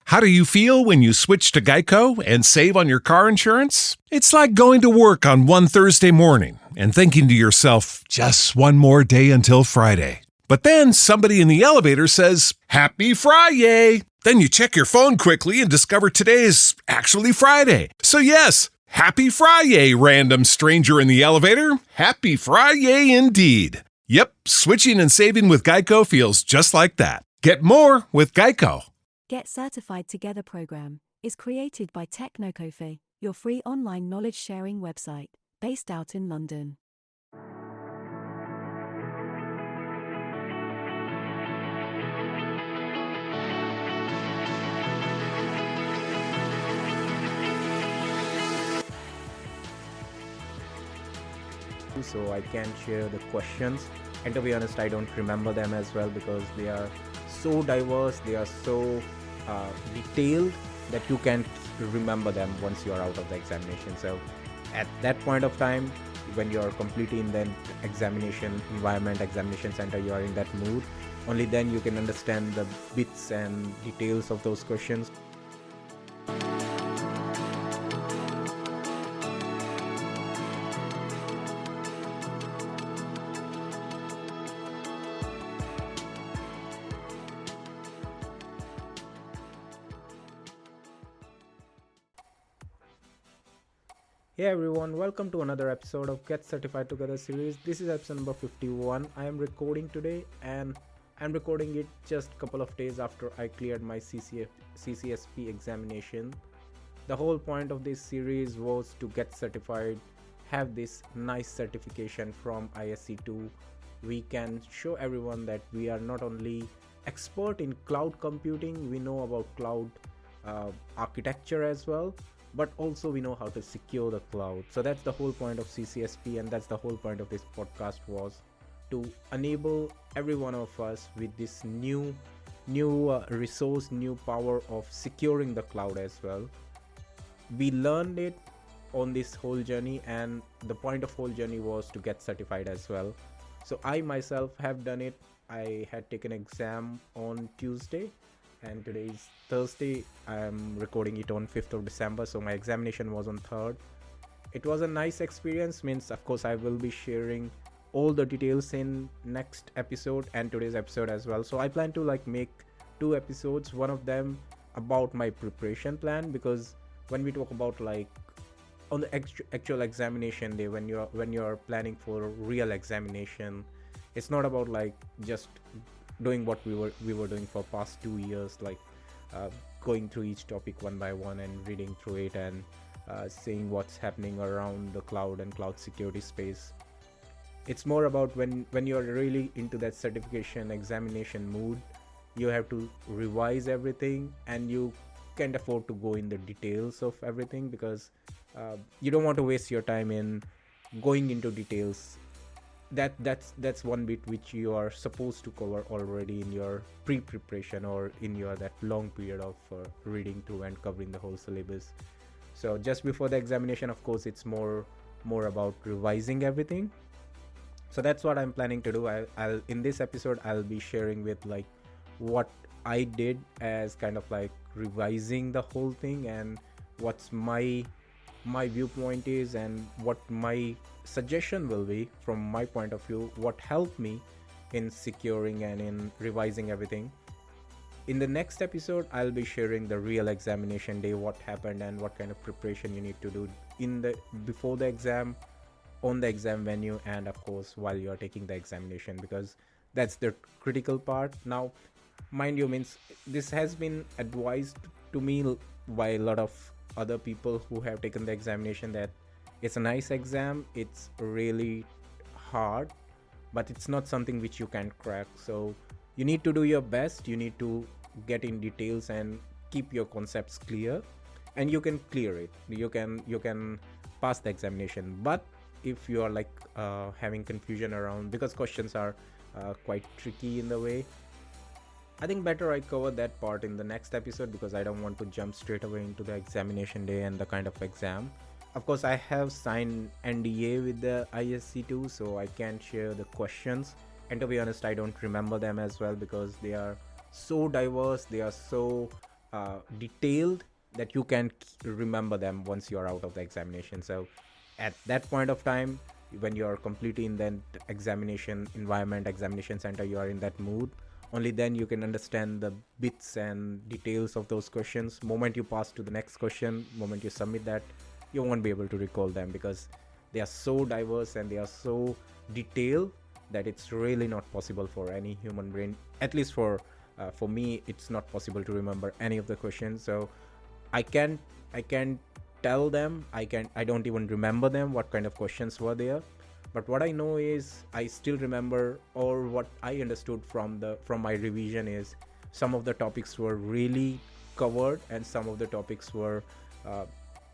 How do you feel when you switch to Geico and save on your car insurance? It's like going to work on one Thursday morning and thinking to yourself, just one more day until Friday. But then somebody in the elevator says, "Happy Friday!" Then you check your phone quickly and discover today is actually Friday. So yes, happy Friday, random stranger in the elevator. Happy Friday indeed. Yep, switching and saving with Geico feels just like that. Get more with Geico. Get Certified Together program is created by Technocofe, your free online knowledge sharing website, based out in London. So I can share the questions, and to be honest, I don't remember them as well because they are so diverse, they are so detailed that you can't remember them once you are out of the examination. So at that point of time, when you are completely in the examination environment, examination center, you are in that mood, only then you can understand the bits and details of those questions. Hey everyone, welcome to another episode of Get Certified Together series. This is episode number 51. I am recording today and I'm recording it just a couple of days after I cleared my CCSP examination. The whole point of this series was to get certified, have this nice certification from ISC2. We can show everyone that we are not only expert in cloud computing, we know about cloud architecture as well, but also we know how to secure the cloud. So that's the whole point of CCSP, and that's the whole point of this podcast, was to enable every one of us with this new resource, new power of securing the cloud as well. We learned it on this whole journey, and the point of whole journey was to get certified as well. So I myself have done it. I had taken exam on Tuesday and today is Thursday. I am recording it on 5th of December, so my examination was on 3rd. It was a nice experience. Means of course I will be sharing all the details in next episode and today's episode as well. So I plan to make 2 episodes, one of them about my preparation plan, because when we talk about on the actual examination day, when you're planning for a real examination, it's not about just doing what we were doing for past 2 years, going through each topic one by one and reading through it and seeing what's happening around the cloud and cloud security space. It's more about when you're really into that certification examination mood, you have to revise everything and you can't afford to go in the details of everything, because you don't want to waste your time in going into details. That's one bit which you are supposed to cover already in your pre-preparation or in your that long period of reading through and covering the whole syllabus. So just before the examination, of course, it's more about revising everything. So that's what I'm planning to do. I'll in this episode I'll be sharing with what I did as kind of revising the whole thing, and what's my viewpoint is, and what my suggestion will be from my point of view, what helped me in securing and in revising everything. In the next episode I'll be sharing the real examination day, what happened and what kind of preparation you need to do before the exam, on the exam venue, and of course while you're taking the examination, because that's the critical part. Now mind you, means this has been advised to me by a lot of other people who have taken the examination, that it's a nice exam, it's really hard, but it's not something which you can crack. So you need to do your best, you need to get in details and keep your concepts clear, and you can clear it, you can pass the examination. But if you are having confusion around, because questions are quite tricky in the way, I think better I cover that part in the next episode, because I don't want to jump straight away into the examination day and the kind of exam. Of course, I have signed NDA with the ISC2, so I can share the questions. And to be honest, I don't remember them as well, because they are so diverse, they are so detailed that you can remember them once you're out of the examination. So at that point of time, when you're completely in that examination environment, examination center, you are in that mood, only then you can understand the bits and details of those questions. Moment you pass to the next question, moment you submit that, you won't be able to recall them because they are so diverse and they are so detailed that it's really not possible for any human brain, at least for me, it's not possible to remember any of the questions. So I can tell them, I don't even remember them what kind of questions were there, but what I know is I still remember, or what I understood from my revision is some of the topics were really covered and some of the topics were uh,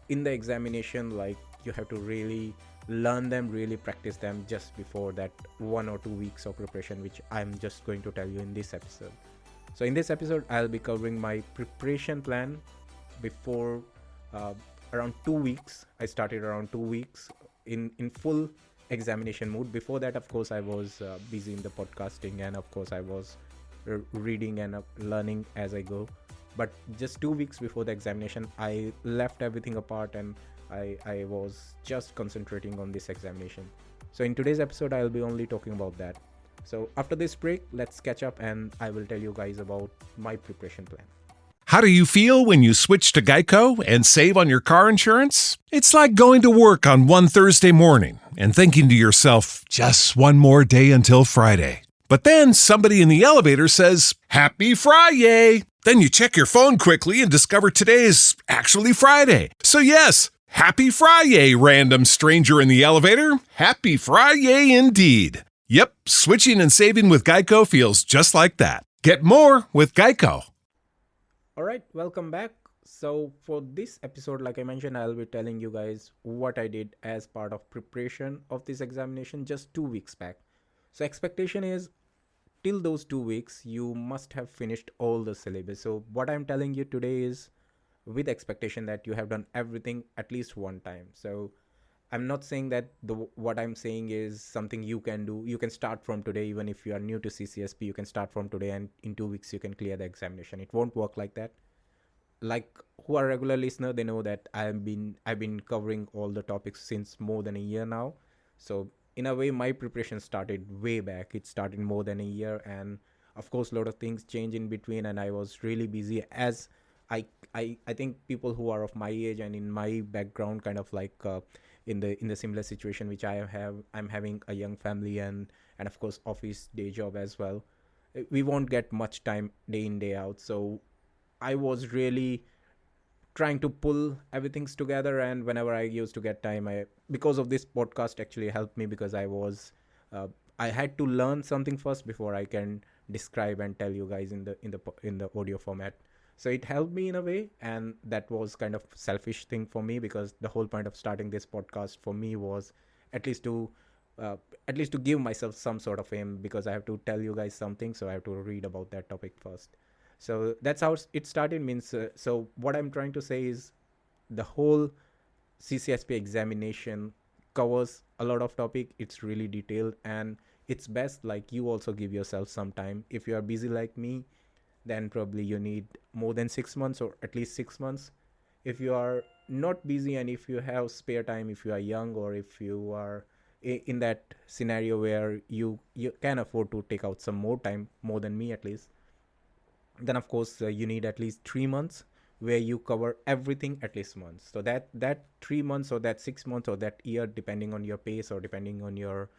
in the examination, like you have to really learn them, really practice them just before that 1 or 2 weeks of preparation, which I'm just going to tell you in this episode. So in this episode I'll be covering my preparation plan before uh, around 2 weeks. I started around 2 weeks in full examination mood. Before that, of course, I was busy in the podcasting, and of course I was reading and learning as I go. But just 2 weeks before the examination, I left everything apart and I was just concentrating on this examination. So in today's episode I'll be only talking about that. So after this break, let's catch up and I will tell you guys about my preparation plan. How do you feel when you switch to Geico and save on your car insurance? It's like going to work on one Thursday morning and thinking to yourself, just one more day until Friday. But then somebody in the elevator says, Happy Friday! Then you check your phone quickly and discover today is actually Friday. So yes, Happy Friday, random stranger in the elevator. Happy Friday indeed. Yep, switching and saving with Geico feels just like that. Get more with Geico. All right, welcome back. So for this episode, like I mentioned, I'll be telling you guys what I did as part of preparation of this examination just 2 weeks back. So expectation is till those 2 weeks, you must have finished all the syllabus. So what I'm telling you today is with expectation that you have done everything at least one time. So I'm not saying that what I'm saying is something you can do. You can start from today, even if you are new to CCSP, you can start from today and in 2 weeks you can clear the examination. It won't work like that. Like who are regular listener, they know that I've been covering all the topics since more than a year now. So in a way, my preparation started way back. It started more than a year, and of course, a lot of things change in between. And I was really busy, as I think people who are of my age and in my background, kind of like in the similar situation which I'm having a young family and of course office day job as well. We won't get much time day in day out, so I was really trying to pull everything's together. And whenever I used to get time, I, because of this podcast, actually helped me, because uh, I had to learn something first before I can describe and tell you guys in the audio format. So it helped me in a way, and that was kind of selfish thing for me, because the whole point of starting this podcast for me was at least to uh, at least to give myself some sort of aim, because I have to tell you guys something, so I have to read about that topic first. So that's how it started. Means so what I'm trying to say is the whole CCSP examination covers a lot of topic. It's really detailed, and it's best like you also give yourself some time. If you are busy like me, then probably you need more than 6 months, or at least 6 months. If you are not busy and if you have spare time, if you are young, or if you are in that scenario where you can afford to take out some more time, more than me at least, then of course you need at least 3 months where you cover everything at least once. So that 3 months or that 6 months or that year, depending on your pace or depending on your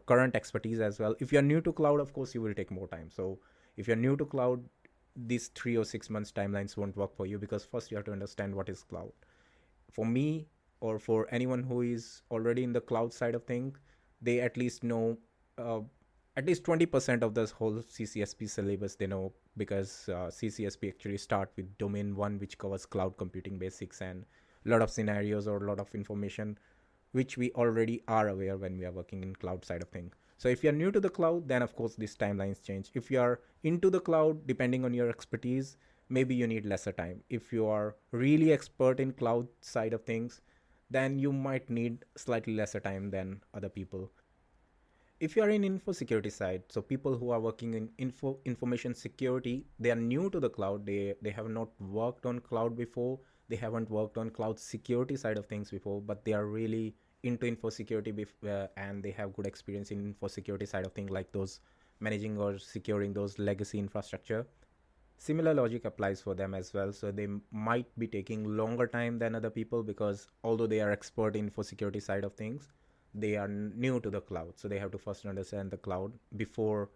current expertise as well. If you're new to cloud, of course you will take more time. So if you're new to cloud, these 3 or 6 months timelines won't work for you, because first you have to understand what is cloud. For me, or for anyone who is already in the cloud side of things, they at least know uh, at least 20% of this whole CCSP syllabus they know, because CCSP actually start with domain 1, which covers cloud computing basics and a lot of scenarios or a lot of information which we already are aware when we are working in cloud side of things. So if you're new to the cloud, then of course these timelines change. If you are into the cloud, depending on your expertise, maybe you need lesser time. If you are really expert in cloud side of things, then you might need slightly lesser time than other people. if you are in info security side, so people who are working in information security, they are new to the cloud. They have not worked on cloud before. They haven't worked on cloud security side of things before, but they are really into info security and they have good experience in info security side of things, like those managing or securing those legacy infrastructure. Similar logic applies for them as well, so they might be taking longer time than other people, because although they are expert in for security side of things, they are new to the cloud, so they have to first understand the cloud before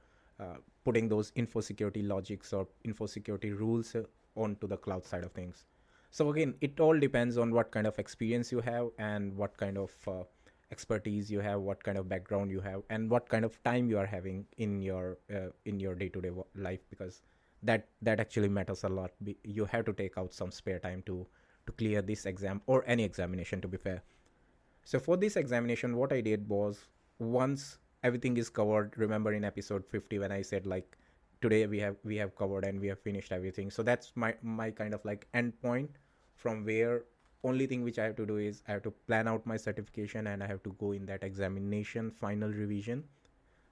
putting those info security logics or info security rules onto the cloud side of things. So again, it all depends on what kind of experience you have and what kind of expertise you have, what kind of background you have, and what kind of time you are having in your day-to-day life, because that actually matters a lot. You have to take out some spare time to clear this exam or any examination, to be fair. So for this examination, what I did was, once everything is covered, remember in episode 50 when I said like today we have covered and we have finished everything. So that's my kind of like end point, from where only thing which I have to do is I have to plan out my certification and I have to go in that examination final revision.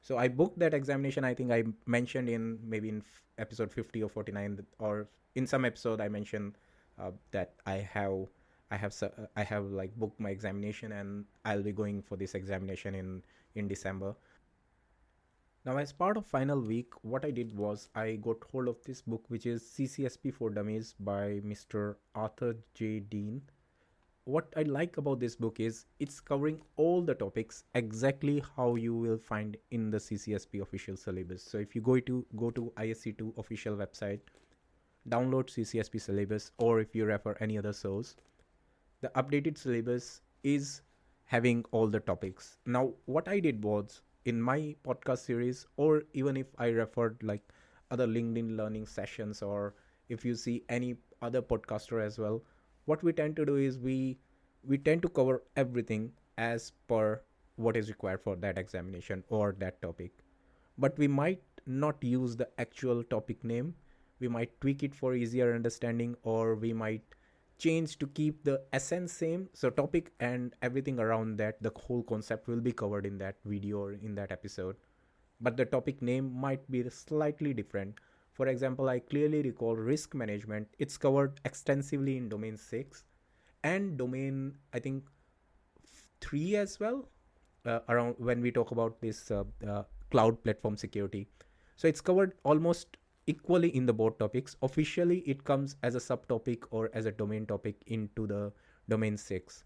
So I booked that examination. I think I mentioned in maybe in episode 50 or 49, or in some episode I mentioned that I have like booked my examination and I'll be going for this examination in December. Now, as part of final week, what I did was I got hold of this book, which is CCSP for Dummies by Mr. Arthur J. Dean. What I like about this book is it's covering all the topics exactly how you will find in the CCSP official syllabus. So if you go to ISC2 official website, download CCSP syllabus, or if you refer any other source, the updated syllabus is having all the topics. Now, what I did was, in my podcast series, or even if I referred like other LinkedIn learning sessions, or if you see any other podcaster as well, what we tend to do is we tend to cover everything as per what is required for that examination or that topic, but we might not use the actual topic name. We might tweak it for easier understanding, or we might change to keep the essence same. So topic and everything around that, the whole concept will be covered in that video or in that episode, but the topic name might be slightly different. For example, I clearly recall risk management. It's covered extensively in domain 6 and domain, I think, 3 as well, around when we talk about this cloud platform security. So it's covered almost equally in the both topics. Officially, it comes as a subtopic or as a domain topic into the domain 6.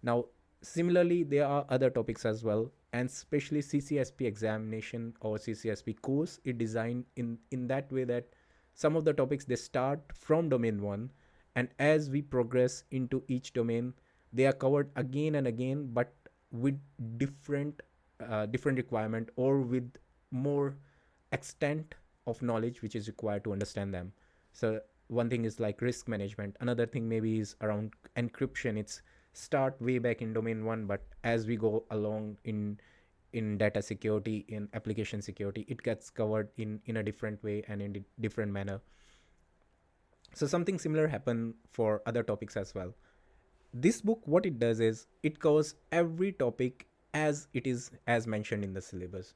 Now, similarly, there are other topics as well, and especially CCSP examination or CCSP course is designed in that way that some of the topics, they start from domain 1, and as we progress into each domain, they are covered again and again, but with different requirement, or with more extent of knowledge which is required to understand them. So one thing is like risk management, another thing maybe is around encryption. It's start way back in domain 1, but as we go along in data security, in application security, it gets covered in a different way and in a different manner. So something similar happen for other topics as well. This book, what it does is it covers every topic as it is as mentioned in the syllabus.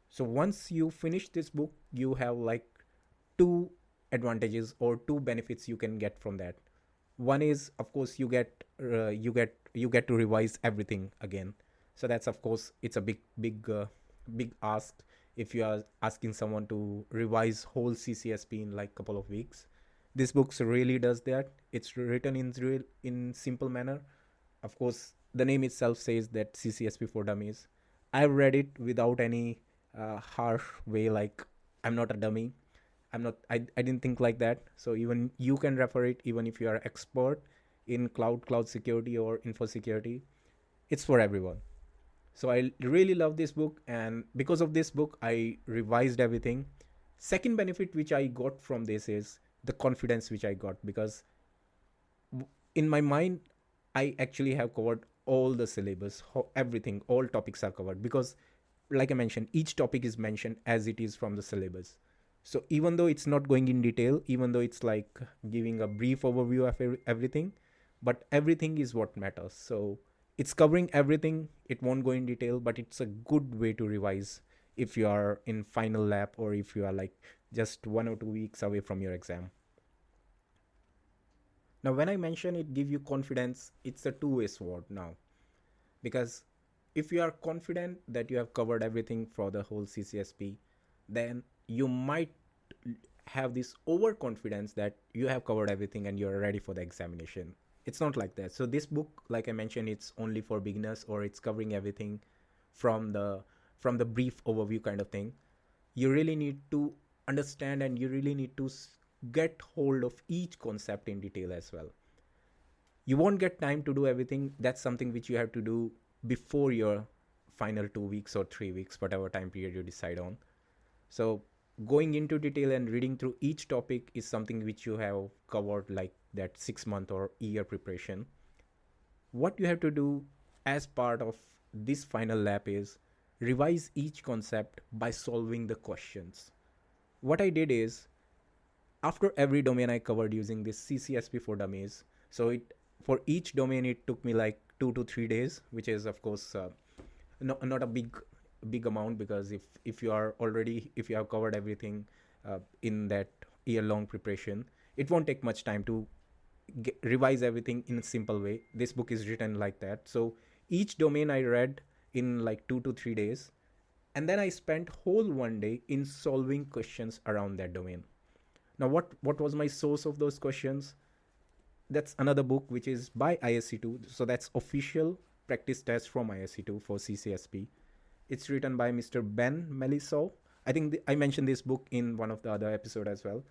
So once you finish this book, you have like two advantages or two benefits you can get from that. One is, of course, you get to revise everything again. So that's, of course, it's a big ask if you are asking someone to revise whole CCSP in like couple of weeks. This book really does that. It's written in simple manner. Of course, the name itself says that CCSP for Dummies. I read it without any harsh way, like I'm not a dummy. I didn't think like that. So even you can refer it, even if you are expert in cloud security or info security. It's for everyone. So I really love this book, and because of this book I revised everything. Second benefit which I got from this is the confidence which I got, because in my mind I actually have covered all the syllabus, everything, all topics are covered, because like I mentioned, each topic is mentioned as it is from the syllabus. So even though it's not going in detail, even though it's like giving a brief overview of everything, but everything is what matters. So it's covering everything. It won't go in detail, but it's a good way to revise if you are in final lap or if you are like just 1 or 2 weeks away from your exam. Now, when I mention it give you confidence, it's a two-way sword now, because if you are confident that you have covered everything for the whole CCSP, then you might have this overconfidence that you have covered everything and you're ready for the examination. It's not like that. So this book, like I mentioned, it's only for beginners, or it's covering everything from the brief overview kind of thing. You really need to understand, and you really need to get hold of each concept in detail as well. You won't get time to do everything. That's something which you have to do before your final 2 weeks or 3 weeks, whatever time period you decide on. So going into detail and reading through each topic is something which you have covered like that 6 month or year preparation. What you have to do as part of this final lap is revise each concept by solving the questions. What I did is, after every domain I covered using this CCSP for Dummies, so it for each domain it took me like 2 to 3 days, which is of course not a big amount, because if you are already, if you have covered everything in that year long preparation, it won't take much time to revise everything in a simple way. This book is written like that. So each domain I read in like 2 to 3 days, and then I spent whole one day in solving questions around that domain. Now, what was my source of those questions? That's another book which is by ISC2. So that's official practice test from ISC2 for CCSP. It's written by Mr. Ben Melisow. I think I mentioned this book in one of the other episode as well.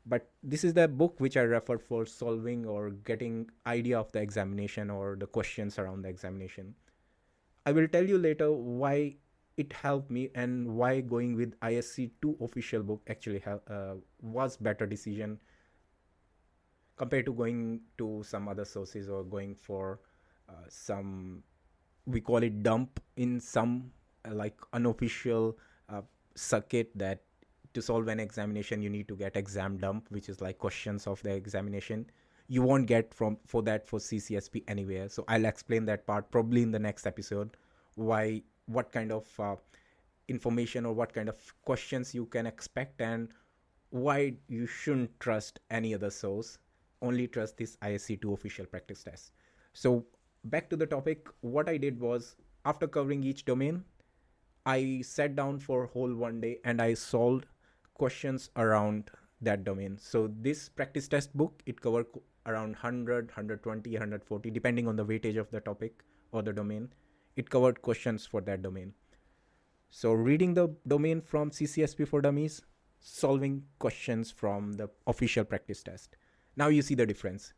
But this is the book which I referred for solving or getting idea of the examination or the questions around the examination. I will tell you later why it helped me and why going with ISC2 official book actually was better decision compared to going to some other sources or going for some, we call it dump in some like unofficial circuit, that to solve an examination you need to get exam dump, which is like questions of the examination. You won't get from for that for CCSP anywhere. So I'll explain that part probably in the next episode, why, what kind of information or what kind of questions you can expect, and why you shouldn't trust any other source, only trust this ISC2 official practice test. So back to the topic, what I did was, after covering each domain, I sat down for whole one day and I solved questions around that domain. So this practice test book, it covered around 100, 120, 140, depending on the weightage of the topic or the domain. It covered questions for that domain. So reading the domain from CCSP for Dummies, solving questions from the official practice test. Now you see the difference.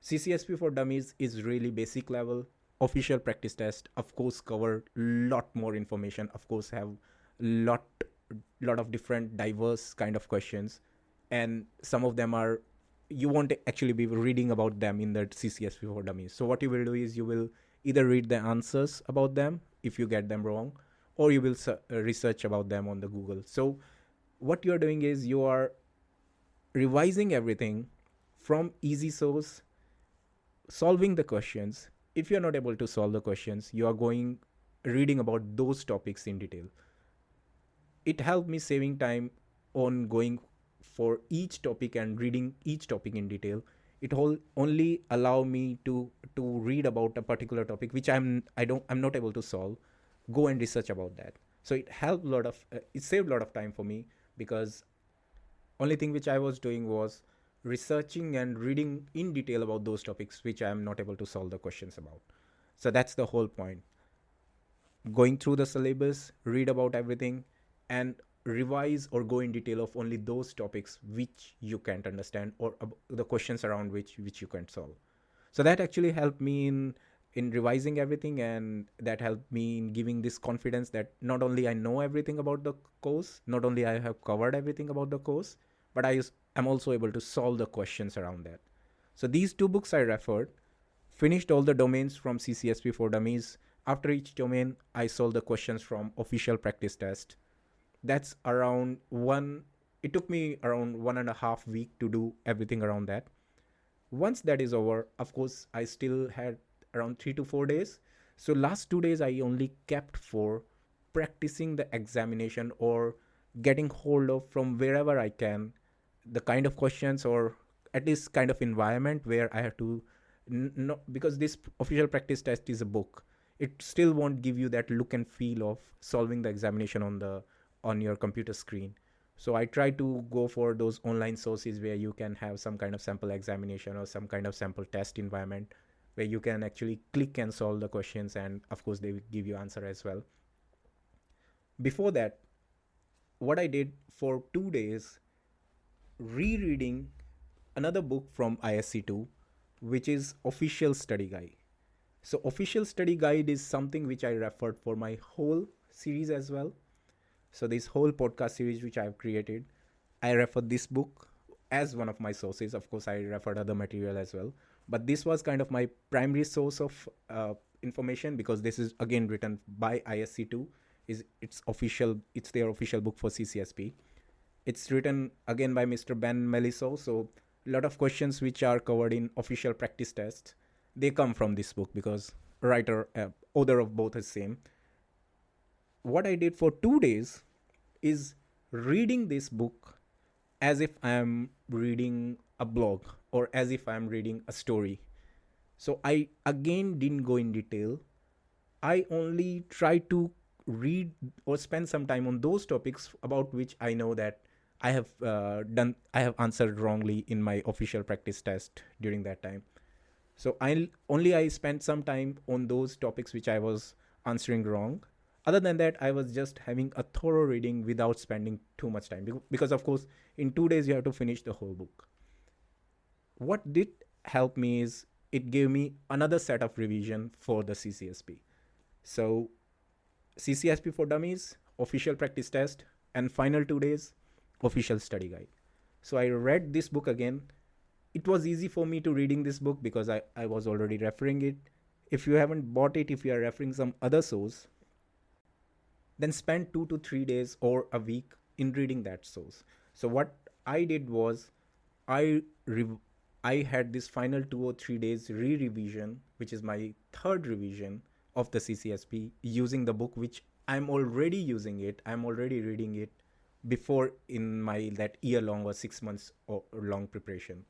CCSP for Dummies is really basic level. Official practice test, of course, cover lot more information. Of course, have lot of different diverse kind of questions, and some of them are, you won't actually be reading about them in the CCSP for Dummies. So what you will do is you will either read the answers about them if you get them wrong, or you will research about them on the Google. So what you are doing is you are revising everything from easy source, solving the questions. If you're not able to solve the questions, you are going reading about those topics in detail. It helped me saving time on going for each topic and reading each topic in detail. It will only allow me to read about a particular topic which I'm not able to solve, go and research about that. So it helped a lot of it saved a lot of time for me, because only thing which I was doing was researching and reading in detail about those topics which I am not able to solve the questions about. So that's the whole point. Going through the syllabus, read about everything, and revise or go in detail of only those topics which you can't understand, or the questions around which you can't solve. So that actually helped me in revising everything, and that helped me in giving this confidence that not only I know everything about the course, not only I have covered everything about the course, but I'm also able to solve the questions around that. So these two books I referred, finished all the domains from CCSP for Dummies. After each domain, I solved the questions from official practice test. That's around it took me around 1.5 weeks to do everything around that. Once that is over, of course, I still had around 3 to 4 days. So last 2 days I only kept for practicing the examination or getting hold of from wherever I can the kind of questions or at least kind of environment where I have to no, because this official practice test is a book. It still won't give you that look and feel of solving the examination on your computer screen. So I try to go for those online sources where you can have some kind of sample examination or some kind of sample test environment where you can actually click and solve the questions, and of course they will give you answer as well. Before that, what I did for 2 days, rereading another book from ISC2, which is Official Study Guide. So Official Study Guide is something which I referred for my whole series as well. So this whole podcast series which I have created, I refer this book as one of my sources. Of course, I referred other material as well, but this was kind of my primary source of information because this is again written by ISC2. It's their official book for CCSP. It's written again by Mr. Ben Meliso. So a lot of questions which are covered in official practice tests, they come from this book because author of both is same. What I did for 2 days is reading this book as if I am reading a blog or as if I am reading a story. So I again didn't go in detail. I only tried to read or spend some time on those topics about which I know that I have answered wrongly in my official practice test during that time. So I spent some time on those topics which I was answering wrong. Other than that, I was just having a thorough reading without spending too much time because of course in 2 days you have to finish the whole book. What did help me is it gave me another set of revision for the CCSP. So CCSP for Dummies, official practice test, and final 2 days, official study guide. So I read this book again. It was easy for me to reading this book because I was already referring it. If you haven't bought it, if you are referring some other source, then spend 2 to 3 days or a week in reading that source. So what I did was I had this final 2 or 3 days re-revision, which is my third revision of the CCSP using the book, which I'm already using it. I'm already reading it before in my that year-long or 6 months or long preparation.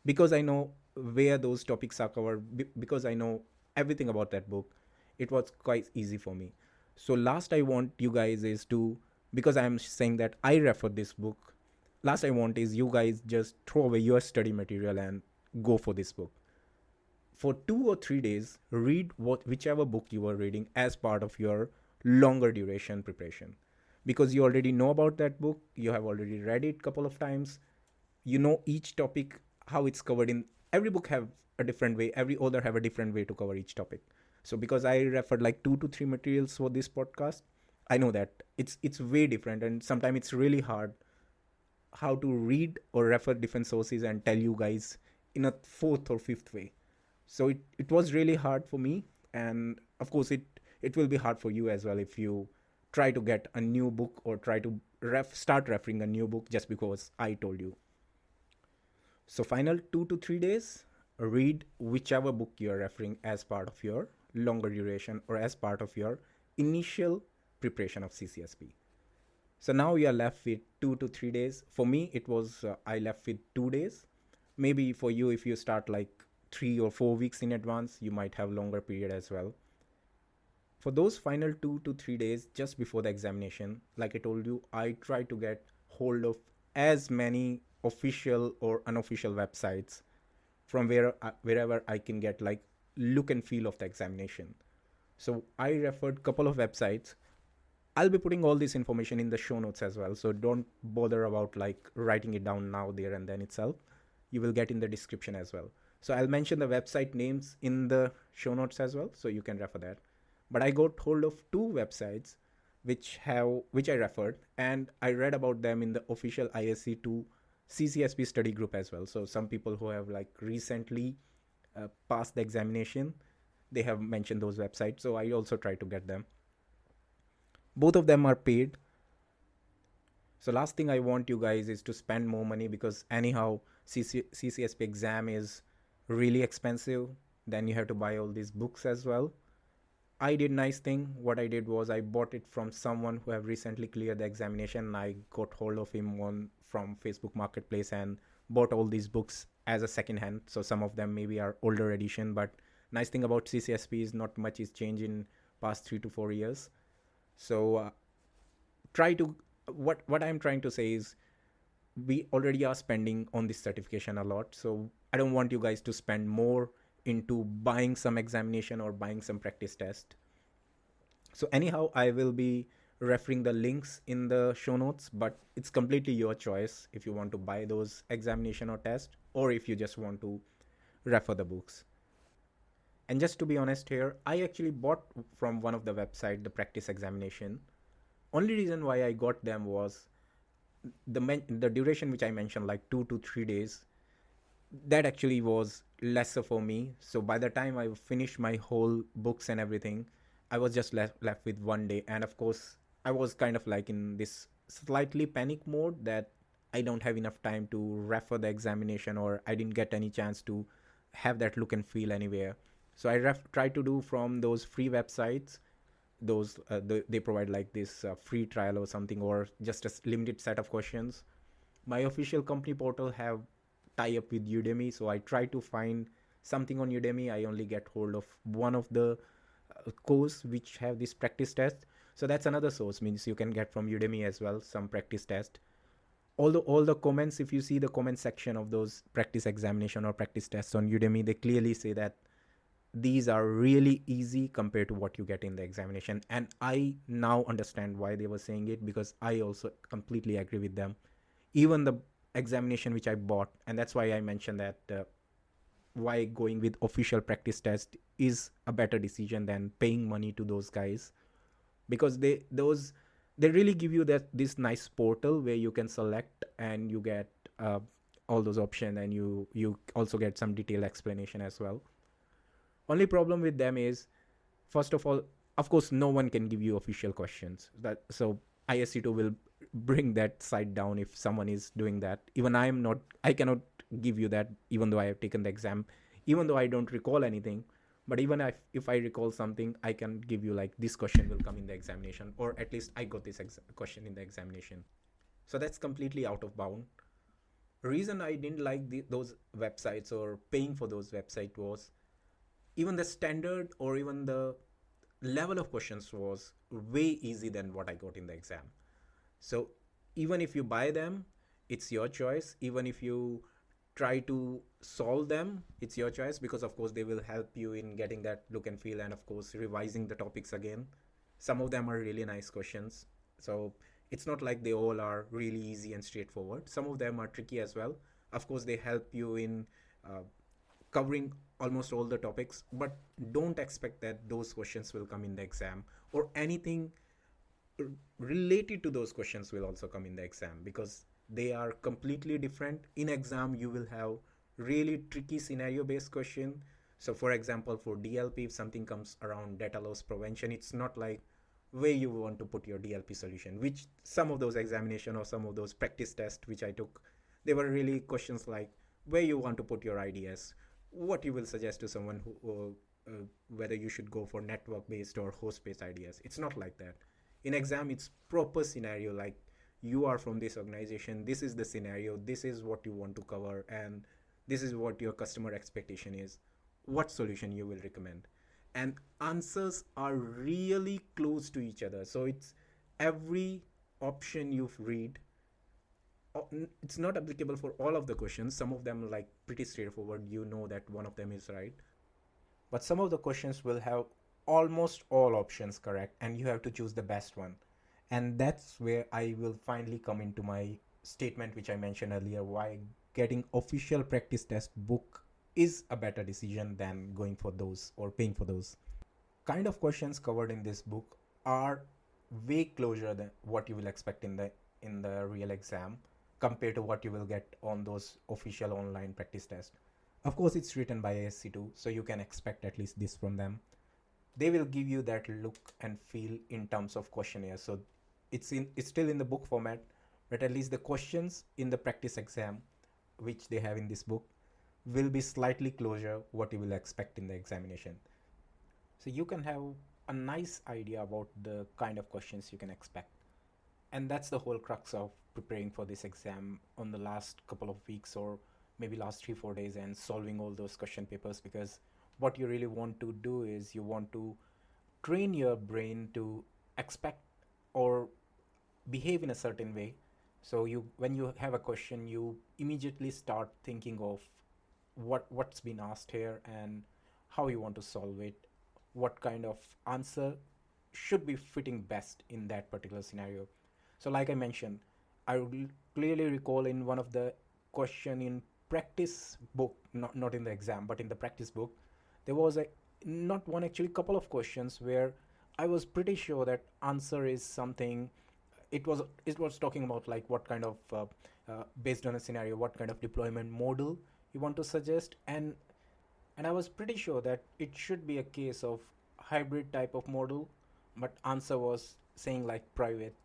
Because I know where those topics are covered, because I know everything about that book, it was quite easy for me. So last I want you guys is to, because I am saying that I refer this book, last I want is you guys just throw away your study material and go for this book. For 2 or 3 days, read whichever book you are reading as part of your longer duration preparation. Because you already know about that book, you have already read it a couple of times, you know each topic, how it's covered in, every book have a different way, every author have a different way to cover each topic. So because I referred like 2 to 3 materials for this podcast, I know that it's way different, and sometimes it's really hard how to read or refer different sources and tell you guys in a fourth or fifth way. So it was really hard for me, and of course it will be hard for you as well if you try to get a new book or try to start referring a new book just because I told you. So final 2 to 3 days, read whichever book you're referring as part of your longer duration or as part of your initial preparation of CCSP. So now you are left with 2 to 3 days. For me, it was I left with 2 days. Maybe for you, if you start like 3 or 4 weeks in advance, you might have longer period as well. For those final 2 to 3 days just before the examination, like I told you, I try to get hold of as many official or unofficial websites from wherever I can get like look and feel of the examination. So I referred couple of websites. I'll be putting all this information in the show notes as well, so don't bother about like writing it down now, there and then itself. You will get in the description as well. So I'll mention the website names in the show notes as well, so you can refer that. But I got hold of 2 websites which I referred, and I read about them in the official ISC2 CCSP study group as well. So some people who have like recently passed the examination, they have mentioned those websites, so I also try to get them. Both of them are paid. So last thing I want you guys is to spend more money, because anyhow CCSP exam is really expensive. Then you have to buy all these books as well. I did nice thing. What I did was I bought it from someone who have recently cleared the examination. I got hold of him on from Facebook Marketplace and bought all these books as a second hand. So some of them maybe are older edition, but nice thing about CCSP is not much is changed in past 3 to 4 years. So try to what I'm trying to say is we already are spending on this certification a lot. So I don't want you guys to spend more into buying some examination or buying some practice test. So anyhow, I will be referring the links in the show notes, but it's completely your choice if you want to buy those examination or test, or if you just want to refer the books. And just to be honest here, I actually bought from one of the website the practice examination. Only reason why I got them was the duration which I mentioned, like 2 to 3 days, that actually was lesser for me. So by the time I finished my whole books and everything, I was just left with 1 day. And of course, I was kind of like in this slightly panic mode that I don't have enough time to refer the examination, or I didn't get any chance to have that look and feel anywhere. So I tried to do from those free websites. Those they provide like this free trial or something, or just a limited set of questions. My official company portal have tie up with Udemy, so I try to find something on Udemy. I only get hold of one of the course which have this practice test. So that's another source, means you can get from Udemy as well some practice test. Although all the comments, if you see the comment section of those practice examination or practice tests on Udemy, they clearly say that these are really easy compared to what you get in the examination. And I now understand why they were saying it, because I also completely agree with them. Even the examination which I bought, and that's why I mentioned that why going with official practice test is a better decision than paying money to those guys, because they really give you that this nice portal where you can select and you get all those options, and you also get some detailed explanation as well. Only problem with them is, first of course, no one can give you official questions. That so ISC2 will bring that side down if someone is doing that. Even I cannot give you that, even though I have taken the exam, even though I don't recall anything. But even if I recall something, I can give you like this question will come in the examination, or at least I got this question in the examination. So that's completely out of bound. Reason I didn't like those websites or paying for those websites was even the standard or even the level of questions was way easy than what I got in the exam. So even if you buy them, it's your choice. Even if you try to solve them, it's your choice, because of course they will help you in getting that look and feel, and of course revising the topics again. Some of them are really nice questions. So it's not like they all are really easy and straightforward. Some of them are tricky as well. Of course they help you in uh, covering almost all the topics, but don't expect that those questions will come in the exam, or anything related to those questions will also come in the exam, because they are completely different. In exam you will have really tricky scenario based question. So for example, for DLP, if something comes around data loss prevention, it's not like where you want to put your DLP solution, which some of those examination or some of those practice tests which I took, they were really questions like where you want to put your IDS, what you will suggest to someone who whether you should go for network based or host based IDS. It's not like that. In exam it's proper scenario, like you are from this organization, this is the scenario, this is what you want to cover, and this is what your customer expectation is, what solution you will recommend. And answers are really close to each other, so it's every option you read, it's not applicable for all of the questions. Some of them like pretty straightforward, you know that one of them is right, but some of the questions will have almost all options correct, and you have to choose the best one. And that's where I will finally come into my statement which I mentioned earlier, why getting official practice test book is a better decision than going for those or paying for those. Kind of questions covered in this book are way closer than what you will expect in the real exam, compared to what you will get on those official online practice tests. Of course it's written by ASC2, so you can expect at least this from them. They will give you that look and feel in terms of questionnaire. So it's still in the book format, but at least the questions in the practice exam which they have in this book will be slightly closer what you will expect in the examination. So you can have a nice idea about the kind of questions you can expect. And that's the whole crux of preparing for this exam on the last couple of weeks, or maybe last 3 4 days, and solving all those question papers, because what you really want to do is you want to train your brain to expect or behave in a certain way. So you, when you have a question, you immediately start thinking of what's been asked here and how you want to solve it, what kind of answer should be fitting best in that particular scenario. So like I mentioned, clearly recall in one of the question in practice book, not in the exam but in the practice book, there was a, not one, actually couple of questions where I was pretty sure that answer is something. It was talking about like what kind of based on a scenario, what kind of deployment model you want to suggest, and I was pretty sure that it should be a case of hybrid type of model, but answer was saying like private.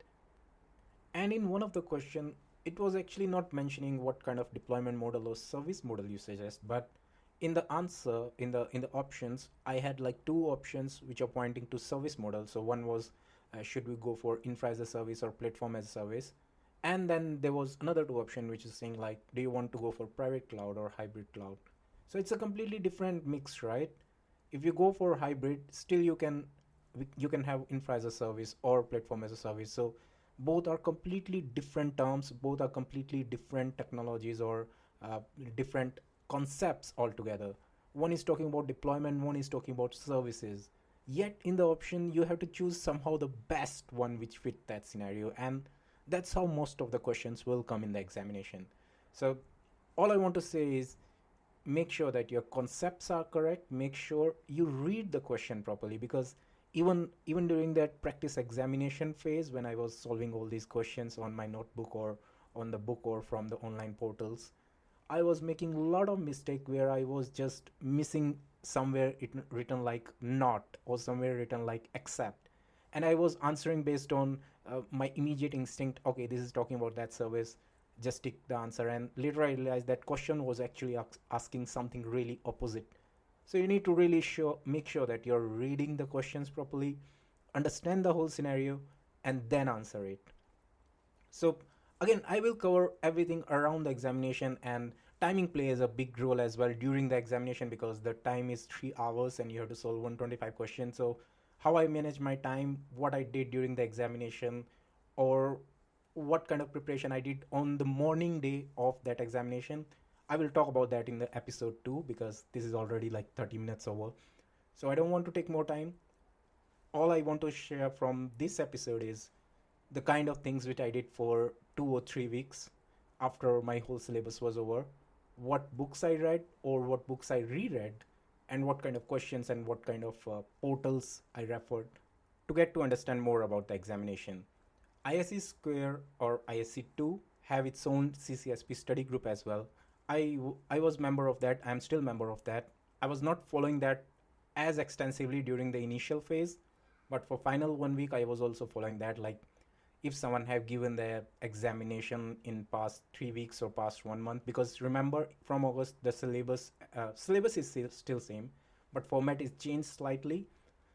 And in one of the question, it was actually not mentioning what kind of deployment model or service model you suggest, but in the answer, in the options, I had like two options which are pointing to service model. So one was, should we go for infra as a service or platform as a service, and then there was another two option which is saying like, do you want to go for private cloud or hybrid cloud? So it's a completely different mix, right? If you go for hybrid, still you can have infra as a service or platform as a service. So both are completely different terms, both are completely different technologies, or uh, different concepts altogether. One is talking about deployment, one is talking about services. Yet in the option, you have to choose somehow the best one which fit that scenario, and that's how most of the questions will come in the examination. So all I want to say is, make sure that your concepts are correct, make sure you read the question properly, because even during that practice examination phase, when I was solving all these questions on my notebook or on the book or from the online portals, I was making a lot of mistake where I was just missing somewhere it written like not, or somewhere written like accept, and I was answering based on my immediate instinct. Okay, this is talking about that service, just tick the answer, and later I realized that question was actually asking something really opposite. So you need to really make sure that you're reading the questions properly, understand the whole scenario, and then answer it. So again, I will cover everything around the examination, and timing plays a big role as well during the examination, because the time is 3 hours and you have to solve 125 questions. So how I manage my time, what I did during the examination, or what kind of preparation I did on the morning day of that examination, I will talk about that in the episode 2, because this is already like 30 minutes over. So I don't want to take more time. All I want to share from this episode is the kind of things which I did for 2 or 3 weeks after my whole syllabus was over, what books I read or what books I reread, and what kind of questions and what kind of portals I referred to get to understand more about the examination. ISC Square or ISC 2 have its own CCSP study group as well. I was member of that. I'm still member of that. I was not following that as extensively during the initial phase, but for final 1 week I was also following that. Like, if someone have given their examination in past 3 weeks or past 1 month, because remember from August the syllabus is still same, but format is changed slightly.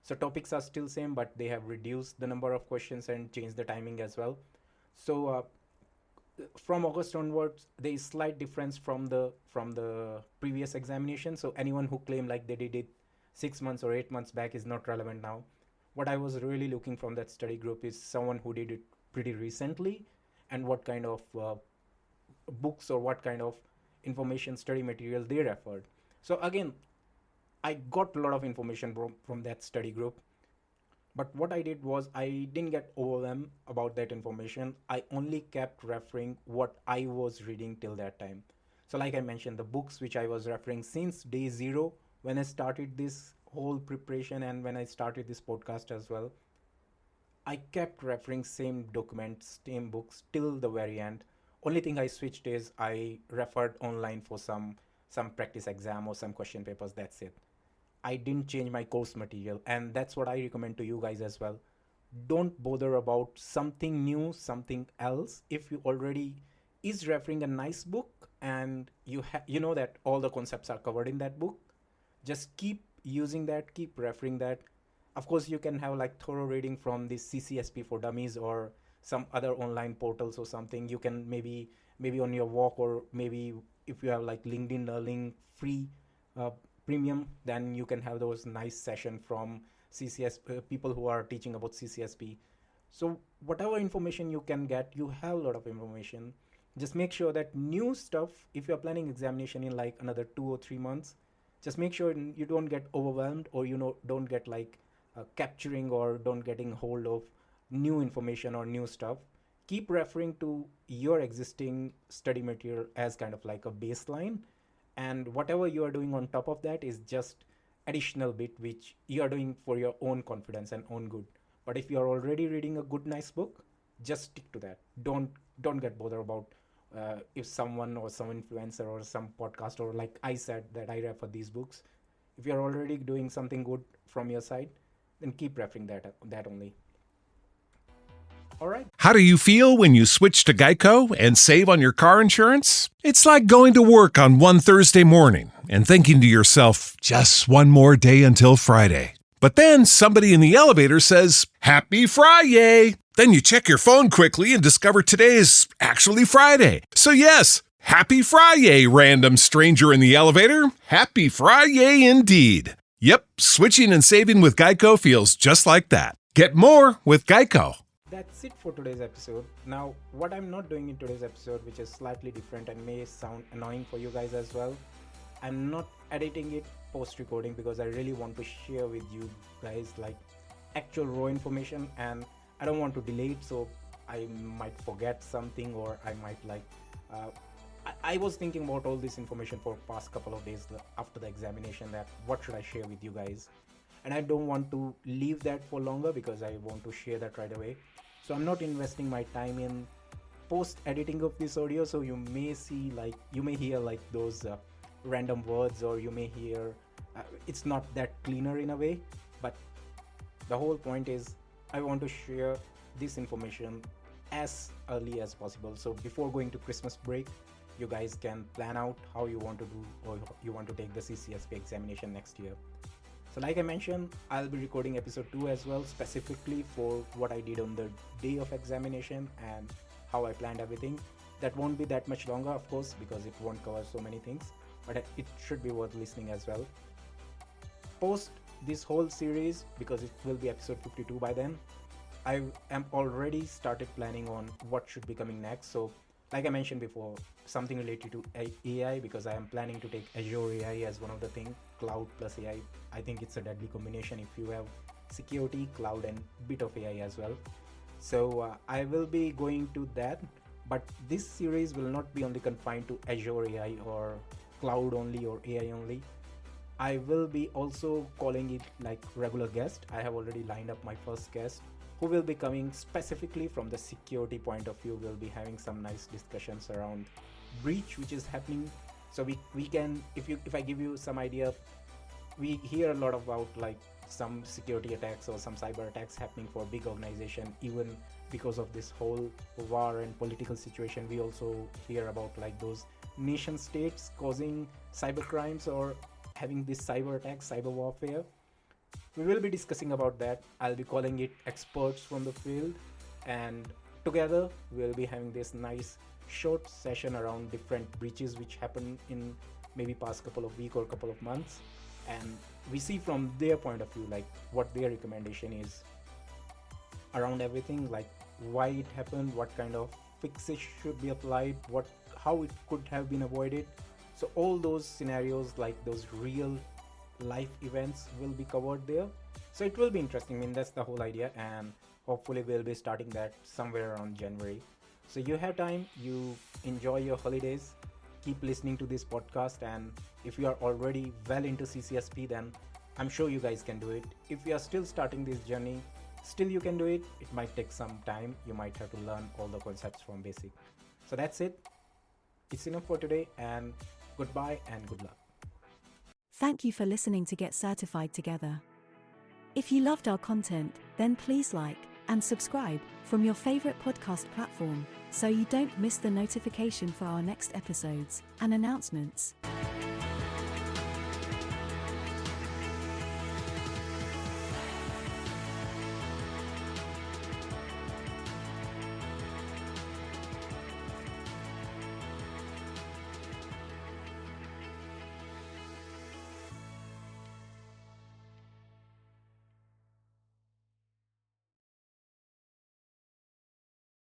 So topics are still same, but they have reduced the number of questions and changed the timing as well. So from August onwards, there is slight difference from the previous examination. So anyone who claimed like they did it 6 months or 8 months back is not relevant now. What I was really looking from that study group is someone who did it pretty recently, and what kind of books or what kind of information study material they referred. So again, I got a lot of information from that study group, but what I did was I didn't get overwhelmed about that information. I only kept referring what I was reading till that time. So like I mentioned, the books which I was referring since day zero, when I started this whole preparation and when I started this podcast as well, I kept referring same documents, same books till the very end. Only thing I switched is I referred online for some practice exam or some question papers. That's it. I didn't change my course material, and that's what I recommend to you guys as well. Don't bother about something new, something else. If you already is referring a nice book and you know that all the concepts are covered in that book, just keep using that, keep referring that. Of course, you can have like thorough reading from this CCSP for Dummies or some other online portals or something. You can maybe on your walk, or maybe if you have like LinkedIn Learning free uh, premium, then you can have those nice session from CCS people who are teaching about CCSP. So whatever information you can get, you have a lot of information. Just make sure that new stuff, if you're planning examination in like another 2 or 3 months, just make sure you don't get overwhelmed, or don't get like capturing or don't getting hold of new information or new stuff. Keep referring to your existing study material as kind of like a baseline, and whatever you are doing on top of that is just additional bit which you are doing for your own confidence and own good. But if you are already reading a good nice book, just stick to that. Don't get bothered about if someone or some influencer or some podcast, or like I said that I refer these books. If you're already doing something good from your side, then keep referring that only. All right. How do you feel when you switch to Geico and save on your car insurance? It's like going to work on one Thursday morning and thinking to yourself, just one more day until Friday. But then somebody in the elevator says, Happy Friday! Then you check your phone quickly and discover today is actually Friday. So yes, Happy Friday, random stranger in the elevator. Happy Friday indeed. Yep, switching and saving with Geico feels just like that. Get more with Geico. That's it for today's episode. Now, what I'm not doing in today's episode, which is slightly different and may sound annoying for you guys as well, I'm not editing it post recording, because I really want to share with you guys like actual raw information, and I don't want to delay it, so I might forget something, or I might like I was thinking about all this information for past couple of days after the examination, that what should I share with you guys, and I don't want to leave that for longer because I want to share that right away. So I'm not investing my time in post editing of this audio, so you may hear like those random words, or you may hear it's not that cleaner in a way. But the whole point is I want to share this information as early as possible, so before going to Christmas break you guys can plan out how you want to do, or you want to take the CCSP examination next year. So like I mentioned, I'll be recording episode 2 as well, specifically for what I did on the day of examination and how I planned everything. That won't be that much longer, of course, because it won't cover so many things, but it should be worth listening as well. Post this whole series, because it will be episode 52 by then, I am already started planning on what should be coming next. So like I mentioned before, something related to AI, because I am planning to take Azure AI as one of the things. Cloud plus AI, I think it's a deadly combination if you have security, cloud, and bit of AI as well. So I will be going to that, but this series will not be only confined to Azure AI or cloud only or AI only. I will be also calling it like regular guest. I have already lined up my first guest, who will be coming specifically from the security point of view. We'll be having some nice discussions around breach which is happening. So we can, if I give you some idea, we hear a lot about like some security attacks or some cyber attacks happening for big organization, even because of this whole war and political situation. We also hear about like those nation states causing cyber crimes or having this cyber attacks, cyber warfare. We will be discussing about that. I'll be calling it experts from the field, and together we'll be having this nice short session around different breaches which happen in maybe past couple of weeks or couple of months, and we see from their point of view like what their recommendation is around everything, like why it happened, what kind of fixes should be applied, how it could have been avoided. So all those scenarios, like those real life events, will be covered there. So it will be interesting. I mean, that's the whole idea, and hopefully we'll be starting that somewhere around January. So you have time, you enjoy your holidays, keep listening to this podcast, and if you are already well into CCSP, then I'm sure you guys can do it. If you are still starting this journey, still you can do it. It might take some time. You might have to learn all the concepts from basic. So that's it. It's enough for today, and goodbye and good luck. Thank you for listening to Get Certified Together. If you loved our content, then please like and subscribe from your favorite podcast platform so you don't miss the notification for our next episodes and announcements.